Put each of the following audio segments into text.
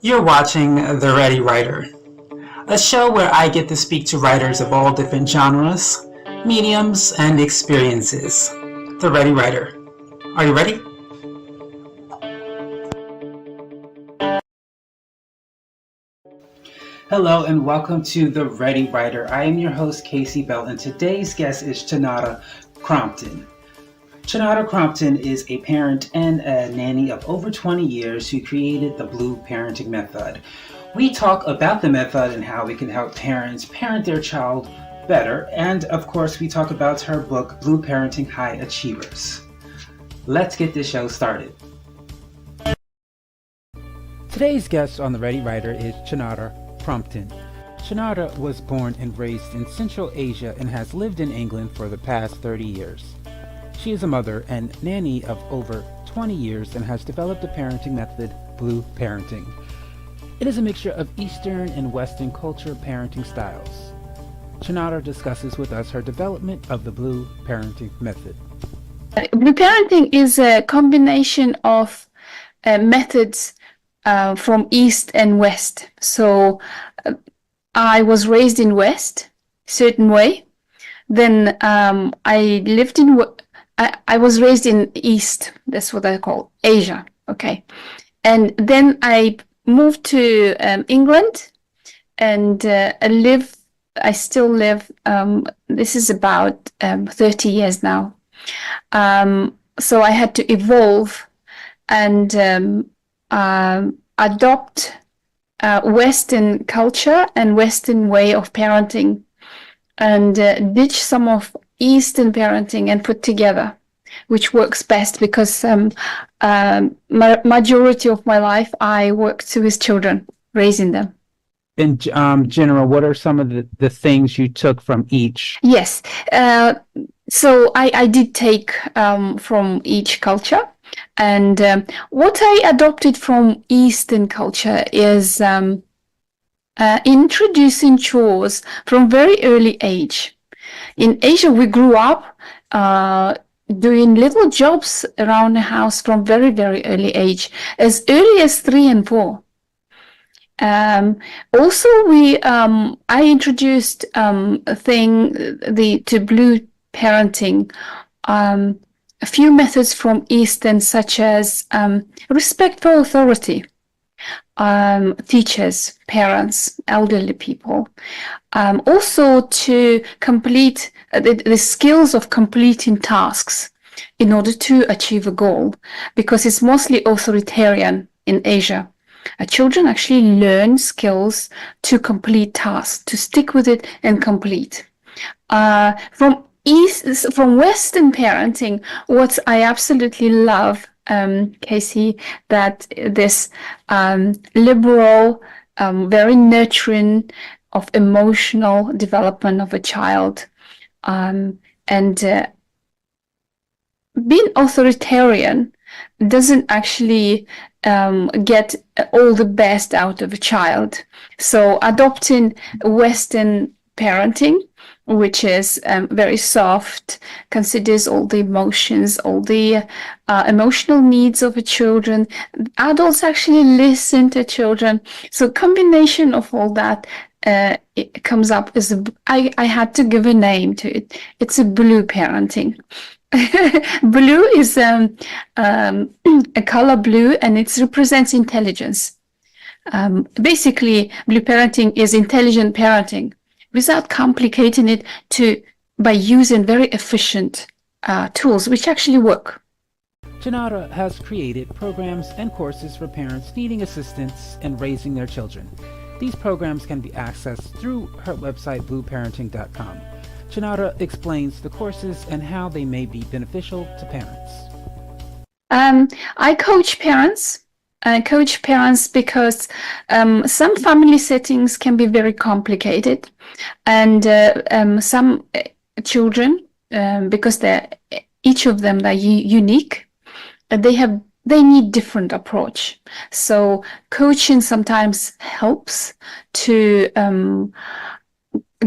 You're watching The Ready Writer, a show where I get to speak to writers of all different genres, mediums, and experiences. The Ready Writer. Are you ready? Hello and welcome to The Ready Writer. I am your host, Casey Bell, and today's guest is Chinara Crumpton. Chinara Crumpton is a parent and a nanny of over 20 years who created the Blue Parenting Method. We talk about the method and how we can help parents parent their child better, and of course we talk about her book, Blue Parenting High Achievers. Let's get this show started. Today's guest on The Ready Writer is Chinara Crumpton. Chinara was born and raised in Central Asia and has lived in England for the past 30 years. She is a mother and nanny of over 20 years and has developed a parenting method, Blue Parenting. It is a mixture of Eastern and Western culture parenting styles. Chinara discusses with us her development of the Blue Parenting method. Blue Parenting is a combination of methods from East and West. So I was raised in West, certain way. Then I was raised in East. That's what I call Asia. Okay, and then I moved to England, and I still live. This is about 30 years now. So I had to evolve and adopt Western culture and Western way of parenting, and ditch some of Eastern parenting and put together, which works best because majority of my life I worked with children, raising them. In general, what are some of the things you took from each? Yes, so I did take from each culture, and what I adopted from Eastern culture is introducing chores from very early age. In Asia, we grew up doing little jobs around the house from very, very early age, as early as 3 and 4. Also, I introduced to Blue Parenting a few methods from Eastern, such as respect for authority, teachers, parents, elderly people. Also to complete the skills of completing tasks in order to achieve a goal, because it's mostly authoritarian in Asia. Children actually learn skills to complete tasks, to stick with it and complete. From Western parenting, what I absolutely love, Casey, that this liberal, very nurturing of emotional development of a child, and being authoritarian doesn't actually get all the best out of a child. So adopting Western parenting, which is very soft, considers all the emotions, all the emotional needs of the children. Adults actually listen to children. So combination of all that, it comes up as I had to give a name to it. It's a Blue Parenting. Blue is a color blue, and it represents intelligence. Basically, Blue Parenting is intelligent parenting without complicating it by using very efficient tools, which actually work. Chinara has created programs and courses for parents needing assistance in raising their children. These programs can be accessed through her website, blueparenting.com. Chinara explains the courses and how they may be beneficial to parents. I coach parents. I coach parents because some family settings can be very complicated, and some children, because each of them are unique, they need different approach. So coaching sometimes helps to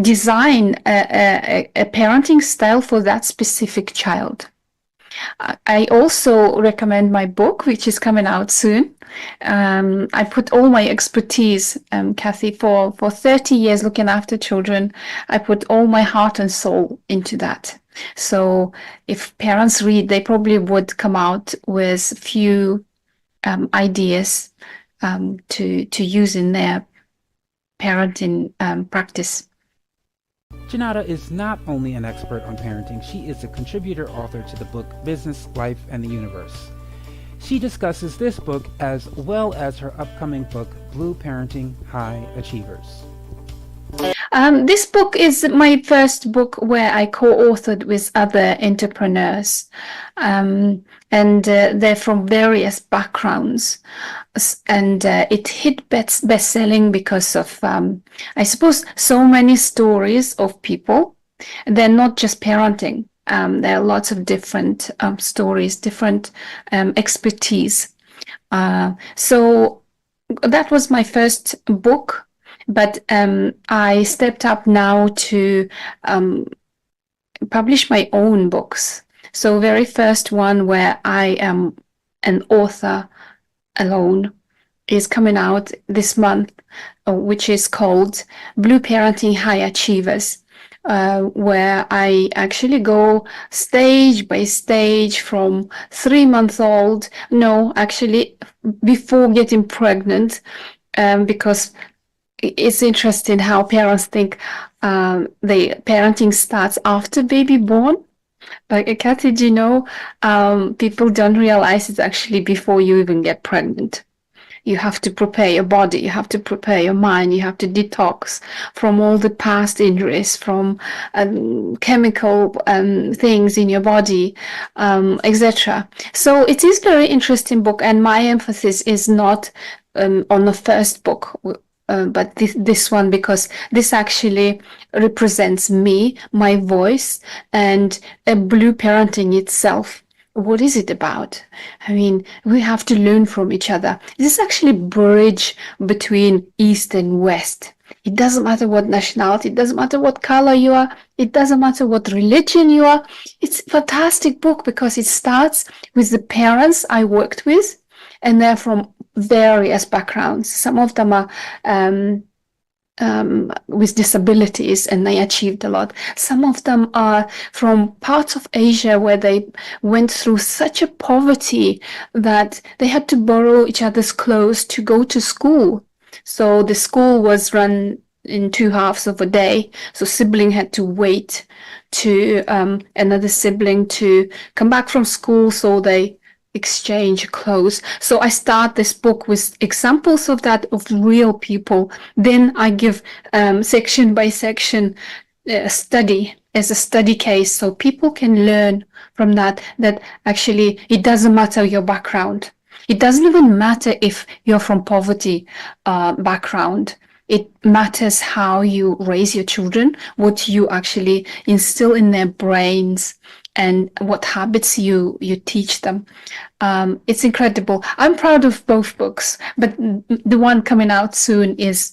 design a parenting style for that specific child. I also recommend my book, which is coming out soon. I put all my expertise, Kathy, for 30 years looking after children. I put all my heart and soul into that. So if parents read, they probably would come out with few ideas to use in their parenting practice. Chinara is not only an expert on parenting, she is a contributor author to the book Business, Life, and the Universe. She discusses this book as well as her upcoming book, Blue Parenting High Achievers. This book is my first book where I co-authored with other entrepreneurs, and they're from various backgrounds. And it hit best-selling because of, I suppose, so many stories of people. They're not just parenting. There are lots of different stories, different expertise. So that was my first book. But I stepped up now to publish my own books. So very first one where I am an author alone is coming out this month, which is called Blue Parenting High Achievers, where I actually go stage by stage from 3-month-old, no, actually before getting pregnant, because it's interesting how parents think the parenting starts after baby born. Like, Kathy, do you know, people don't realize it's actually before you even get pregnant. You have to prepare your body, you have to prepare your mind, you have to detox from all the past injuries, from chemical things in your body, etc. So it is a very interesting book, and my emphasis is not on the first book, but this one, because this actually represents me, my voice, and Blue Parenting itself. What is it about? I mean, we have to learn from each other. This is actually a bridge between East and West. It doesn't matter what nationality, it doesn't matter what color you are, it doesn't matter what religion you are. It's a fantastic book because it starts with the parents I worked with, and they're from various backgrounds. Some of them are with disabilities, and they achieved a lot. Some of them are from parts of Asia where they went through such a poverty that they had to borrow each other's clothes to go to school. So the school was run in 2 halves of a day. So sibling had to wait to another sibling to come back from school, so they exchange clothes. So I start this book with examples of that, of real people. Then I give section by section study as a study case, so people can learn from that actually it doesn't matter your background. It doesn't even matter if you're from poverty background. It matters how you raise your children, what you actually instill in their brains, and what habits you teach them. It's incredible. I'm proud of both books, but the one coming out soon is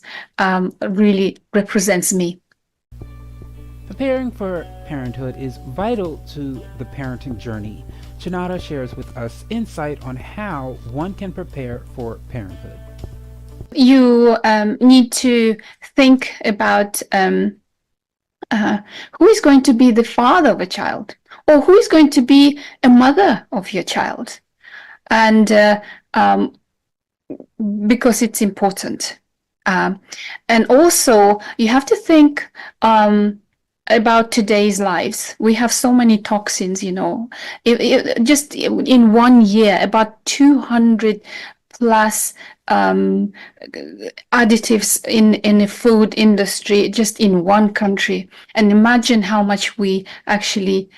really represents me. Preparing for parenthood is vital to the parenting journey. Chinara shares with us insight on how one can prepare for parenthood. You need to think about who is going to be the father of a child, or who is going to be a mother of your child, and because it's important. And also you have to think about today's lives. We have so many toxins, just in 1 year, about 200 plus additives in the food industry, just in one country. And imagine how much we actually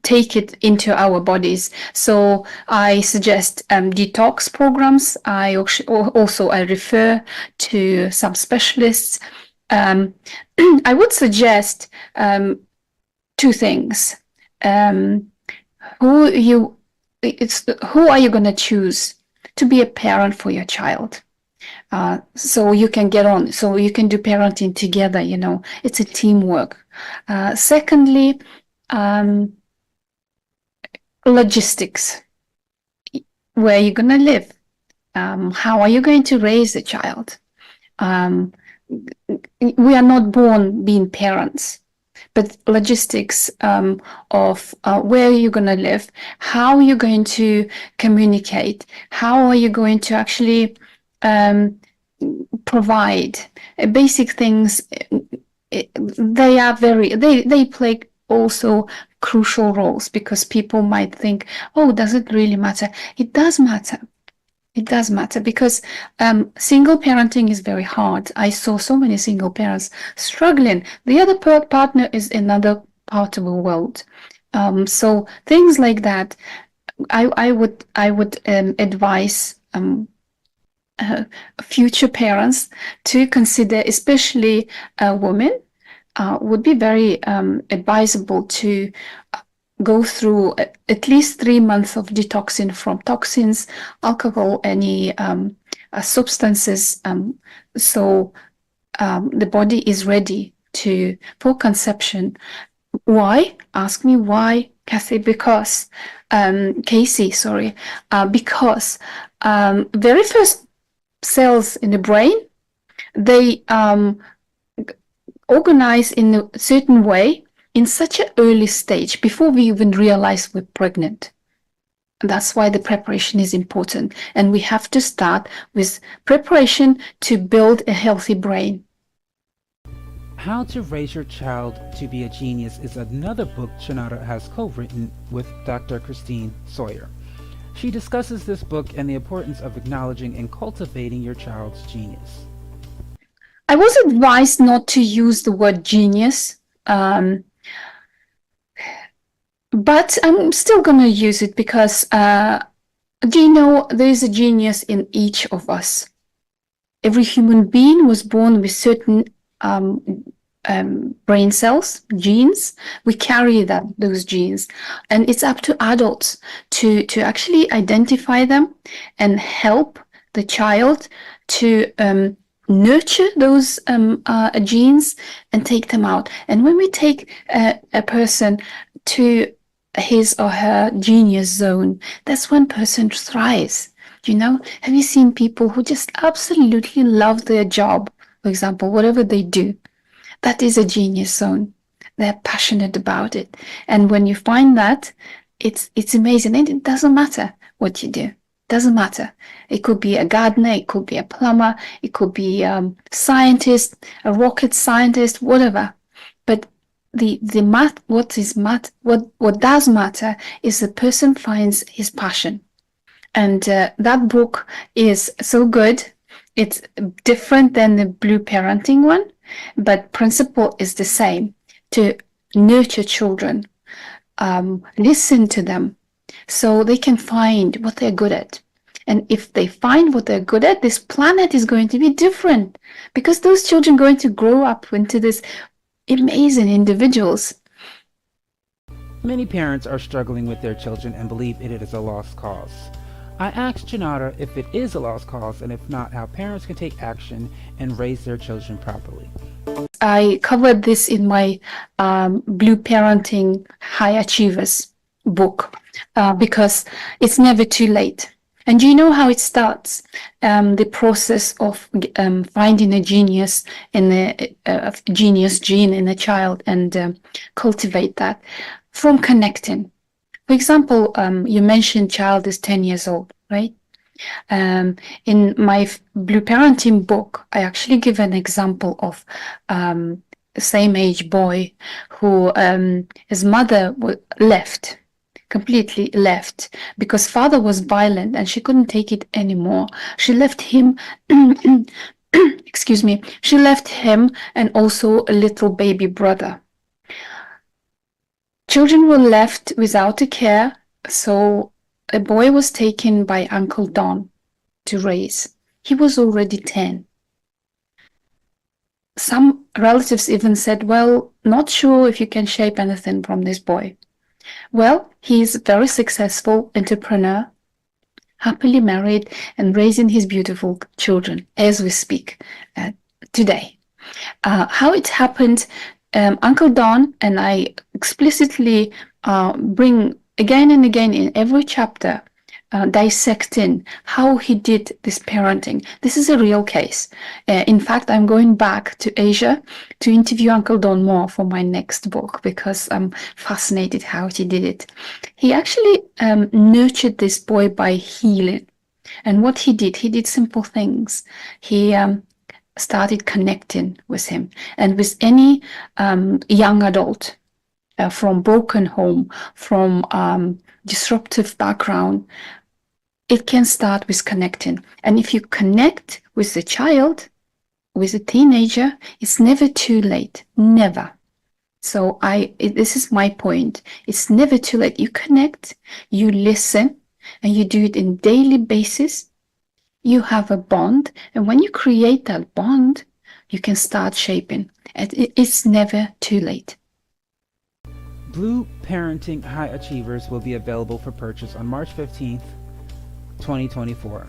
take it into our bodies. So I suggest detox programs. I refer to some specialists. I would suggest 2 things. Who are you going to choose to be a parent for your child? So you can get on, so you can do parenting together, it's a teamwork. Secondly, logistics. Where are you going to live? How are you going to raise a child? We are not born being parents, but logistics of where are you going to live? How are you going to communicate? How are you going to actually provide basic things? They play also crucial roles, because people might think, oh, does it really matter? It does matter. It does matter, because single parenting is very hard. I saw so many single parents struggling. The other partner is another part of the world. So things like that, I would advise future parents to consider, especially women. Would be very advisable to go through at least 3 months of detoxing from toxins, alcohol, any substances, so the body is ready for conception. Why? Ask me why, Kathy. Because Casey, sorry, because very first cells in the brain, they organize in a certain way in such an early stage, before we even realize we're pregnant. That's why the preparation is important. And we have to start with preparation to build a healthy brain. How to Raise Your Child to Be a Genius is another book Chinara has co-written with Dr. Christine Sawyer. She discusses this book and the importance of acknowledging and cultivating your child's genius. I was advised not to use the word genius, but I'm still going to use it, because do you know there is a genius in each of us? Every human being was born with certain brain cells, genes. We carry those genes, and it's up to adults to actually identify them and help the child to nurture those genes and take them out. And when we take a person to his or her genius zone, that's when person thrives. You know, have you seen people who just absolutely love their job, for example, whatever they do? That is a genius zone. They're passionate about it. And when you find that, it's amazing. And it doesn't matter what you do. Doesn't matter. It could be a gardener, it could be a plumber, it could be a scientist, a rocket scientist, whatever. But what does matter is the person finds his passion. And that book is so good. It's different than the Blue Parenting one, but principle is the same: to nurture children, listen to them, so they can find what they're good at. And if they find what they're good at, this planet is going to be different, because those children are going to grow up into this amazing individuals. Many parents are struggling with their children and believe it is a lost cause. I asked Chinara if it is a lost cause, and if not, how parents can take action and raise their children properly. I covered this in my Blue Parenting High Achievers book, because it's never too late. And do you know how it starts? The process of finding a genius in a genius gene in a child, and cultivate that from connecting. For example, you mentioned child is 10 years old, right? In my Blue Parenting book, I actually give an example of same age boy who his mother completely left, because father was violent and she couldn't take it anymore. She left him, excuse me, she left him and also a little baby brother. Children were left without a care, so a boy was taken by Uncle Don to raise. He was already 10. Some relatives even said, well, not sure if you can shape anything from this boy. Well, he's a very successful entrepreneur, happily married and raising his beautiful children as we speak today. How it happened, Uncle Don, and I explicitly bring again and again in every chapter, dissecting how he did this parenting. This is a real case. In fact, I'm going back to Asia to interview Uncle Don Moore for my next book because I'm fascinated how he did it. He actually nurtured this boy by healing. And what he did simple things. He started connecting with him and with any young adult from broken home, from disruptive background. It can start with connecting. And if you connect with the child, with a teenager, it's never too late. Never. So this is my point. It's never too late. You connect, you listen, and you do it on a daily basis. You have a bond. And when you create that bond, you can start shaping. And it's never too late. Blue Parenting High Achievers will be available for purchase on March 15th, 2024.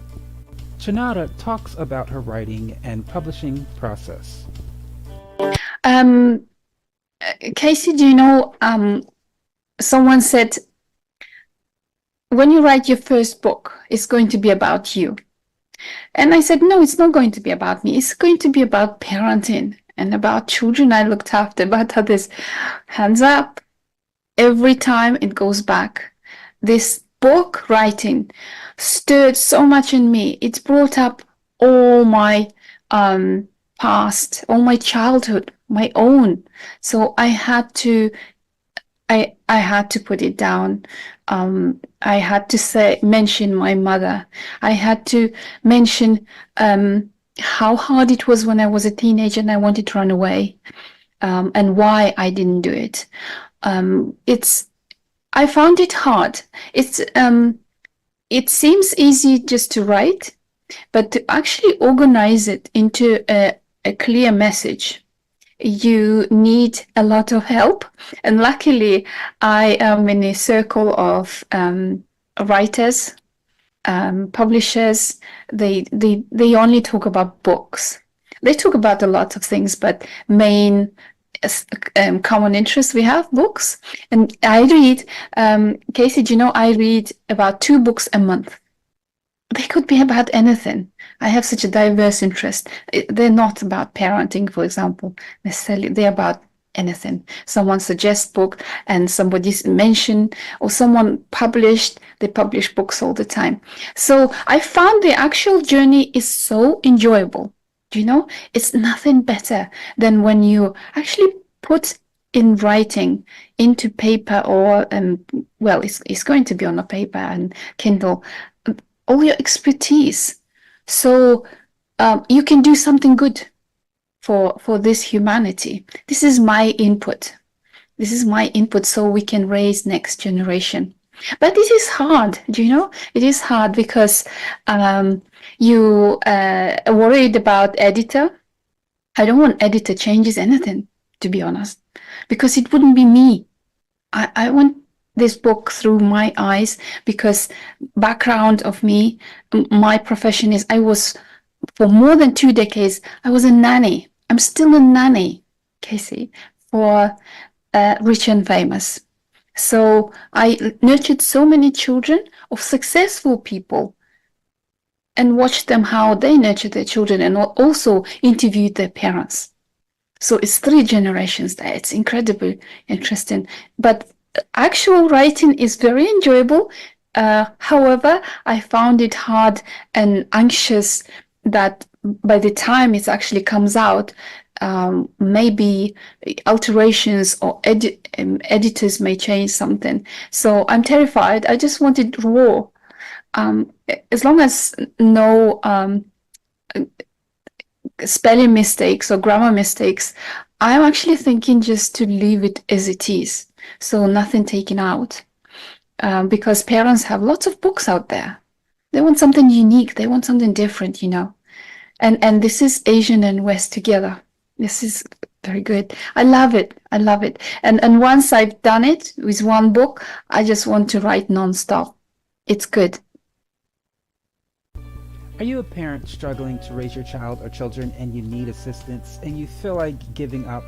Chinara talks about her writing and publishing process. Casey, do you know, someone said, when you write your first book, it's going to be about you. And I said, no, it's not going to be about me. It's going to be about parenting and about children I looked after, about others. Hands up. Every time it goes back. This book writing stirred so much in me. It brought up all my past, all my childhood, my own. So I had to put it down. I had to mention my mother. I had to mention how hard it was when I was a teenager and I wanted to run away, and why I didn't do it. I found it hard. It seems easy just to write, but to actually organize it into a clear message, you need a lot of help. And luckily, I am in a circle of writers, publishers. They only talk about books. They talk about a lot of things, but main common interest we have books. And I read, Casey, do you know, I read about 2 books a month. They could be about anything. I have such a diverse interest. They're not about parenting, for example, necessarily. They're about anything. Someone suggests book and somebody's mentioned, or someone published. They publish books all the time. So I found the actual journey is so enjoyable. Do you know? It's nothing better than when you actually put in writing into paper, or well, it's going to be on a paper and Kindle, all your expertise. So you can do something good for this humanity. This is my input. This is my input so we can raise next generation. But it is hard, do you know? It is hard because you are worried about editor. I don't want editor changes anything, to be honest, because it wouldn't be me. I want this book through my eyes, because background of me, my profession is, I was, for more than 2 decades, I was a nanny. I'm still a nanny, Casey, for rich and famous. So I nurtured so many children of successful people and watched them how they nurtured their children, and also interviewed their parents. So it's 3 generations there. It's incredibly interesting. But actual writing is very enjoyable. However, I found it hard and anxious that by the time it actually comes out, maybe alterations or editors may change something. So I'm terrified. I just want it raw. As long as no spelling mistakes or grammar mistakes, I'm actually thinking just to leave it as it is. So nothing taken out. Because parents have lots of books out there. They want something unique. They want something different, you know. And this is Asian and West together. This is very good. I love it. I love it. And once I've done it with one book, I just want to write nonstop. It's good. Are you a parent struggling to raise your child or children and you need assistance and you feel like giving up?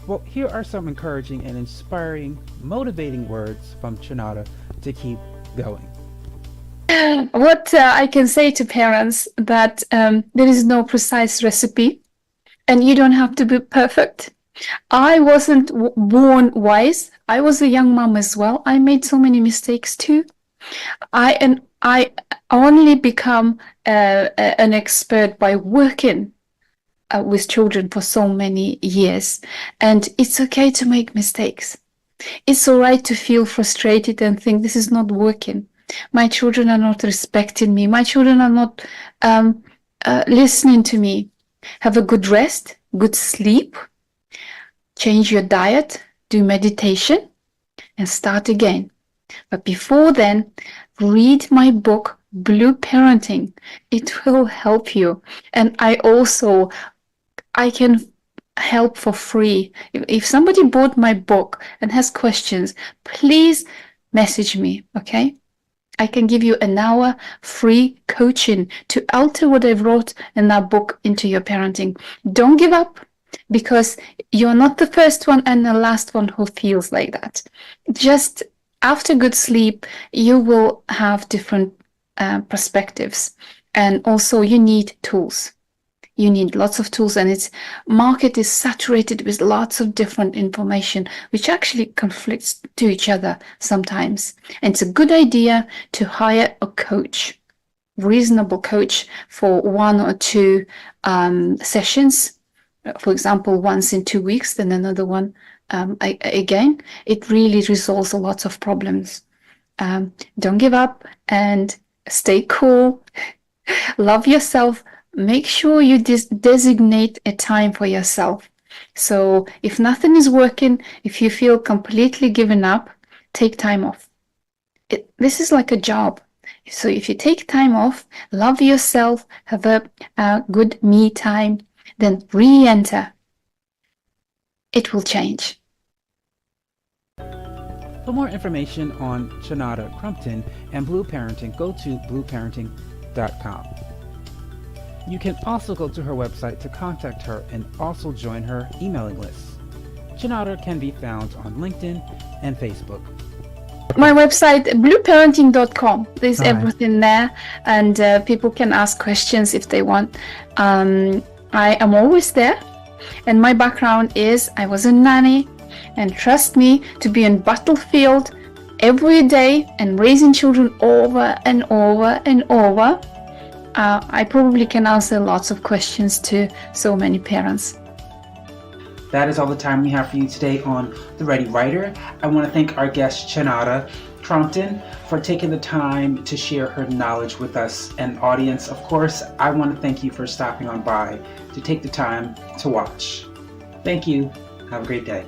Well, here are some encouraging and inspiring, motivating words from Chinara to keep going? What I can say to parents that there is no precise recipe and you don't have to be perfect. I wasn't born wise. I was a young mom as well. I made so many mistakes too. I only become an expert by working with children for so many years, and it's okay to make mistakes. It's all right to feel frustrated and think this is not working. My children are not respecting me. My children are not listening to me. Have a good rest, good sleep, change your diet, do meditation, and start again. But before then, read my book, Blue Parenting. It will help you. And I can help for free. If somebody bought my book and has questions, please message me, okay? I can give you an hour free coaching to alter what I wrote in that book into your parenting. Don't give up, because you're not the first one and the last one who feels like that. Just after good sleep, you will have different perspectives. And also you need tools. You need lots of tools, and its market is saturated with lots of different information, which actually conflicts to each other sometimes. And it's a good idea to hire a coach, reasonable coach, for 1 or 2 sessions. For example, once in 2 weeks, then another one again. It really resolves a lot of problems. Don't give up and stay cool. Love yourself. Make sure you designate a time for yourself. So if nothing is working, if you feel completely given up, take time off. This is like a job. So if you take time off, love yourself, have a good me time, then re-enter. It will change. For more information on Chinara Crumpton and Blue Parenting, go to blueparenting.com. You can also go to her website to contact her and also join her emailing list. Chinara can be found on LinkedIn and Facebook. My website, blueparenting.com. There's All right. everything there, and people can ask questions if they want. I am always there, and my background is I was a nanny, and trust me, to be in battlefield every day and raising children over and over and over, I probably can answer lots of questions to so many parents. That is all the time we have for you today on The Ready Writer. I want to thank our guest, Chinara Crumpton, for taking the time to share her knowledge with us and audience. Of course, I want to thank you for stopping on by to take the time to watch. Thank you. Have a great day.